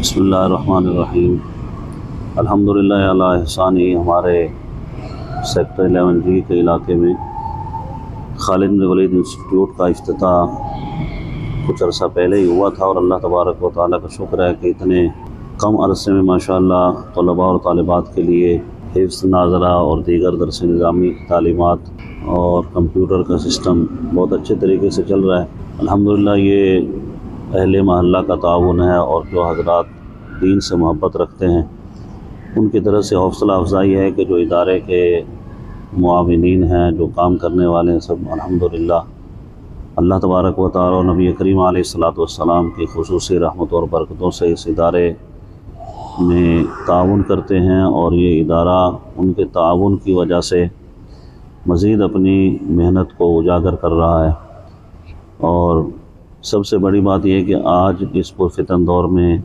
بسم اللہ الرحمن الرحیم۔ الحمدللہ علی احسانی۔ ہمارے سیکٹر 11G کے علاقے میں خالد بن ولید انسٹیٹیوٹ کا افتتاح کچھ عرصہ پہلے ہی ہوا تھا، اور اللہ تبارک و تعالیٰ کا شکر ہے کہ اتنے کم عرصے میں ماشاءاللہ طلباء اور طالبات کے لیے حفظ ناظرہ اور دیگر درس نظامی تعلیمات اور کمپیوٹر کا سسٹم بہت اچھے طریقے سے چل رہا ہے۔ الحمدللہ یہ اہل محلہ کا تعاون ہے، اور جو حضرات دین سے محبت رکھتے ہیں ان کی طرف سے حوصلہ افزائی ہے کہ جو ادارے کے معاونین ہیں، جو کام کرنے والے ہیں، سب الحمدللہ اللہ تبارک و تعالی اور نبی کریم علیہ الصلاۃ والسلام کی خصوصی رحمت اور برکتوں سے اس ادارے میں تعاون کرتے ہیں، اور یہ ادارہ ان کے تعاون کی وجہ سے مزید اپنی محنت کو اجاگر کر رہا ہے۔ اور سب سے بڑی بات یہ ہے کہ آج اس پرفتن دور میں